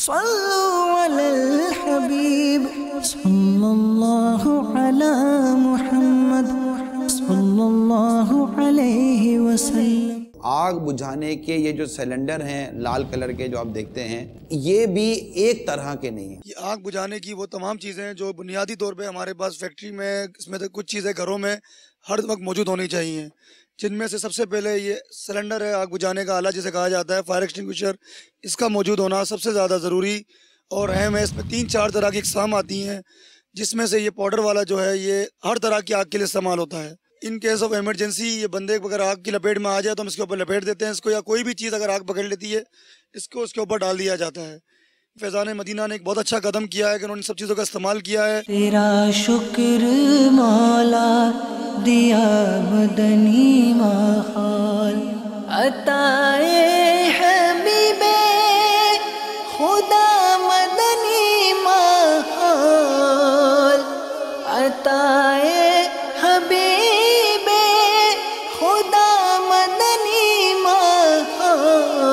صلوا علی الحبیب صلی اللہ علی محمد صلی اللہ علیہ وسلم۔ آگ بجھانے کے یہ جو سلنڈر ہیں لال کلر کے جو آپ دیکھتے ہیں، یہ بھی ایک طرح کے نہیں ہیں۔ یہ آگ بجھانے کی وہ تمام چیزیں ہیں جو بنیادی طور پہ ہمارے پاس فیکٹری میں، اس میں کچھ چیزیں گھروں میں ہر وقت موجود ہونی چاہیے، جن میں سے سب سے پہلے یہ سلنڈر ہے، آگ بجھانے کا آلہ جسے کہا جاتا ہے، فائر ایکسٹنگوشر، اس کا موجود ہونا سب سے زیادہ ضروری اور اہم ہے۔ اس میں 3-4 طرح کی اقسام آتی ہیں، جس میں سے یہ پاؤڈر والا جو ہے یہ ہر طرح کی آگ کے لیے استعمال ہوتا ہے۔ ان کیس آف ایمرجنسی یہ بندے اگر آگ کی لپیٹ میں آ جائے تو ہم اس کے اوپر لپیٹ دیتے ہیں اس کو، یا کوئی بھی چیز اگر آگ پکڑ لیتی ہے اس کو اس کے اوپر ڈال دیا جاتا ہے۔ فیضان مدینہ نے ایک بہت اچھا قدم کیا ہے کہ انہوں نے سب چیزوں کا استعمال کیا ہے۔ تیرا شکر مولا دیا مدنی ماحول، عطائے حبیب خدا مدنی ماحول، عطائے حبیب خدا مدنی ماحول،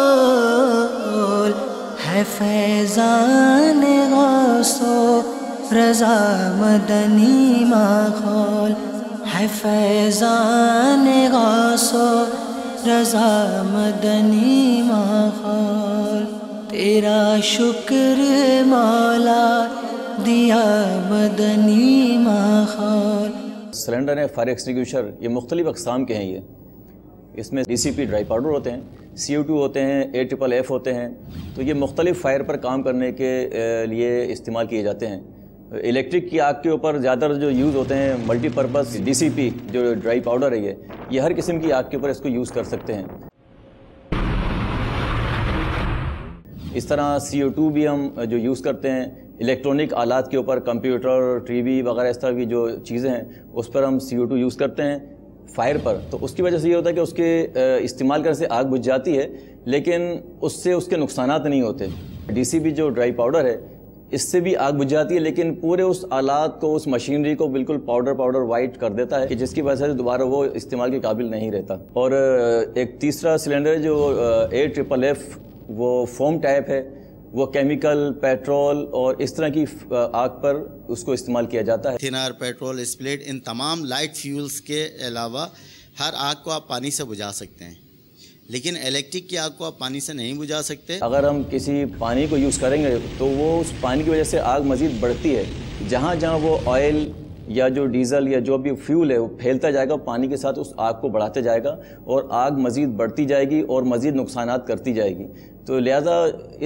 ہے فیضان غوث و رضا مدنی ماحول، ہے فیضان غوث و رضا مدنی ماحول، تیرا شکر مولا دیا مدنی ماحول۔ سلنڈر ہے فائر ایکسٹنگوشر، یہ مختلف اقسام کے ہیں۔ یہ اس میں DCP ڈرائی پاؤڈر ہوتے ہیں، CO2 ہوتے ہیں، AFFF ہوتے ہیں، تو یہ مختلف فائر پر کام کرنے کے لیے استعمال کیے جاتے ہیں۔ الیکٹرک کی آگ کے اوپر زیادہ تر جو یوز ہوتے ہیں ملٹی پرپز DCP جو ڈرائی پاؤڈر ہے یہ ہر قسم کی آگ کے اوپر اس کو یوز کر سکتے ہیں۔ اس طرح CO2 بھی ہم جو یوز کرتے ہیں الیکٹرانک آلات کے اوپر، کمپیوٹر، ٹی وی وغیرہ اس طرح کی جو چیزیں ہیں اس پر ہم CO2 یوز کرتے ہیں فائر پر، تو اس کی وجہ سے یہ ہوتا ہے کہ اس کے استعمال کرنے سے آگ بجھ جاتی ہے، لیکن اس سے اس کے نقصانات نہیں ہوتے۔ DCP جو ڈرائی پاؤڈر ہے اس سے بھی آگ بجھ جاتی ہے، لیکن پورے اس آلات کو، اس مشینری کو بالکل پاؤڈر وائٹ کر دیتا ہے، کہ جس کی وجہ سے دوبارہ وہ استعمال کے قابل نہیں رہتا۔ اور ایک تیسرا سلنڈر جو AFFF وہ فوم ٹائپ ہے، وہ کیمیکل، پیٹرول اور اس طرح کی آگ پر اس کو استعمال کیا جاتا ہے۔ تھنر، پیٹرول، اسپلٹ، ان تمام لائٹ فیولز کے علاوہ ہر آگ کو آپ پانی سے بجھا سکتے ہیں، لیکن الیکٹرک کی آگ کو آپ پانی سے نہیں بجھا سکتے۔ اگر ہم کسی پانی کو یوز کریں گے تو وہ اس پانی کی وجہ سے آگ مزید بڑھتی ہے، جہاں جہاں وہ آئل یا جو ڈیزل یا جو بھی فیول ہے وہ پھیلتا جائے گا، پانی کے ساتھ اس آگ کو بڑھاتے جائے گا اور آگ مزید بڑھتی جائے گی اور مزید نقصانات کرتی جائے گی۔ تو لہذا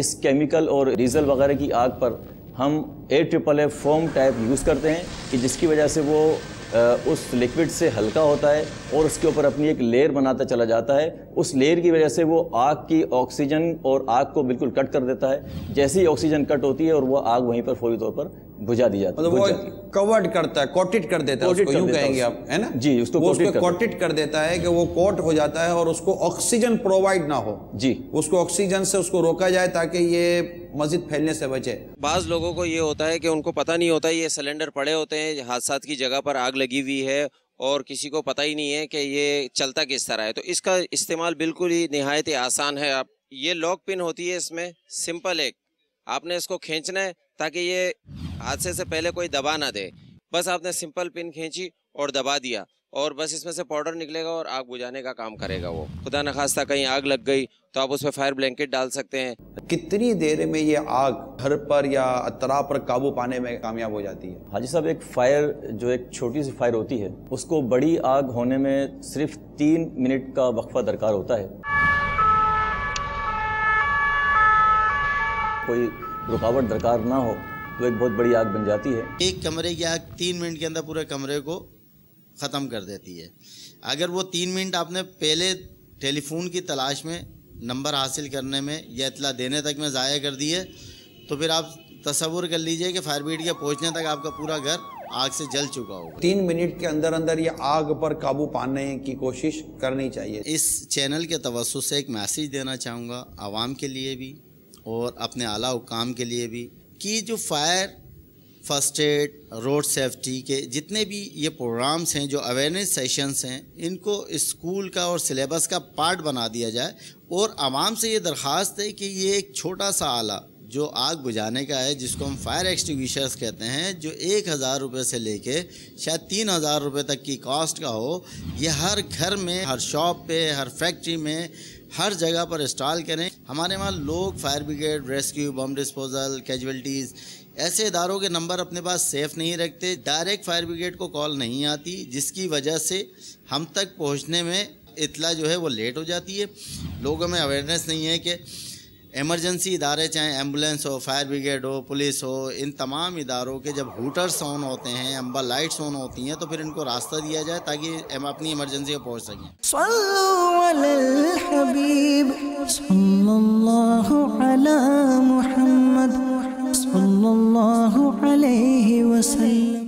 اس کیمیکل اور ڈیزل وغیرہ کی آگ پر ہم AFFF فوم ٹائپ یوز کرتے ہیں، کہ جس کی وجہ سے وہ اس لکوڈ سے ہلکا ہوتا ہے اور اس کے اوپر اپنی ایک لیئر بناتا چلا جاتا ہے۔ اس لیئر کی وجہ سے وہ آگ کی آکسیجن اور آگ کو بالکل کٹ کر دیتا ہے، جیسے ہی آکسیجن کٹ ہوتی ہے اور وہ آگ وہیں پر فوری طور پر بجھا دی جاتی ہے۔ مطلب وہ کورڈ کرتا ہے، کوٹڈ کر دیتا ہے اس کو، یوں کہیں گے آپ، ہے نا؟ جی، اس کو کوٹڈ کر دیتا ہے کہ وہ کوٹ ہو جاتا ہے اور اس کو آکسیجن پرووائڈ نہ ہو، جی، اس کو آکسیجن سے اس کو روکا جائے تاکہ یہ مزید پھیلنے سے بچے۔ بعض لوگوں کو یہ ہوتا ہے کہ ان کو پتہ نہیں ہوتا، یہ سلنڈر پڑے ہوتے ہیں، حادثات کی جگہ پر آگ لگی ہوئی ہے اور کسی کو پتہ ہی نہیں ہے کہ یہ چلتا کس طرح ہے، تو اس کا استعمال بالکل ہی نہایت آسان ہے۔ آپ یہ لاک پن ہوتی ہے اس میں، سمپل ایک، آپ نے اس کو کھینچنا ہے تاکہ یہ حادثے سے پہلے کوئی دبا نہ دے، بس آپ نے سمپل پن کھینچی اور دبا دیا اور بس اس میں سے پاؤڈر نکلے گا اور آگ بجھانے کا کام کرے گا وہ۔ خدا نخواستہ کہیں آگ لگ گئی تو آپ اس پہ فائر بلینکٹ ڈال سکتے ہیں۔ کتنی دیر میں یہ آگ گھر پر یا اطراف پر قابو پانے میں کامیاب ہو جاتی ہے؟ حاجی صاحب، ایک فائر جو ایک چھوٹی سی فائر ہوتی ہے اس کو بڑی آگ ہونے میں صرف 3 منٹ کا وقفہ درکار ہوتا ہے۔ کوئی رکاوٹ درکار نہ ہو تو ایک بہت بڑی آگ بن جاتی ہے۔ ایک کمرے کی آگ 3 منٹ کے اندر پورے کمرے کو ختم کر دیتی ہے۔ اگر وہ 3 منٹ آپ نے پہلے ٹیلی فون کی تلاش میں، نمبر حاصل کرنے میں یا اطلاع دینے تک میں ضائع کر دیے تو پھر آپ تصور کر لیجئے کہ فائر بریگیڈ کے پہنچنے تک آپ کا پورا گھر آگ سے جل چکا ہوگا۔ 3 منٹ کے اندر اندر یہ آگ پر قابو پانے کی کوشش کرنی چاہیے۔ اس چینل کے توسط سے ایک میسیج دینا چاہوں گا عوام کے لیے بھی اور اپنے اعلیٰ حکام کے لیے بھی، کہ جو fire, first aid, road safety کے جتنے بھی یہ پروگرامز ہیں، جو اویئرنیس سیشنز ہیں، ان کو اسکول کا اور سلیبس کا پارٹ بنا دیا جائے، اور عوام سے یہ درخواست ہے کہ یہ ایک چھوٹا سا آلہ جو آگ بجھانے کا ہے، جس کو ہم فائر ایکسٹنگویشرز کہتے ہیں، جو 1000 روپے سے لے کے شاید 3000 روپے تک کی کاسٹ کا ہو، یہ ہر گھر میں، ہر شاپ پہ، ہر فیکٹری میں، ہر جگہ پر انسٹال کریں۔ ہمارے وہاں لوگ fire brigade, rescue, bomb disposal, casualties ایسے اداروں کے نمبر اپنے پاس سیف نہیں رکھتے، ڈائریکٹ فائر بریگیڈ کو کال نہیں آتی، جس کی وجہ سے ہم تک پہنچنے میں اطلاع جو ہے وہ لیٹ ہو جاتی ہے۔ لوگوں میں اویئرنیس نہیں ہے کہ ایمرجنسی ادارے، چاہے ایمبولینس ہو، فائر بریگیڈ ہو، پولیس ہو، ان تمام اداروں کے جب ہوٹرس آن ہوتے ہیں، امبر لائٹس آن ہوتی ہیں، تو پھر ان کو راستہ دیا جائے تاکہ ہم اپنی ایمرجنسی کو پہنچ سکیں۔ صلوا علی الحبیب صلی اللہ علی محمد صلی اللہ علیہ وسلم۔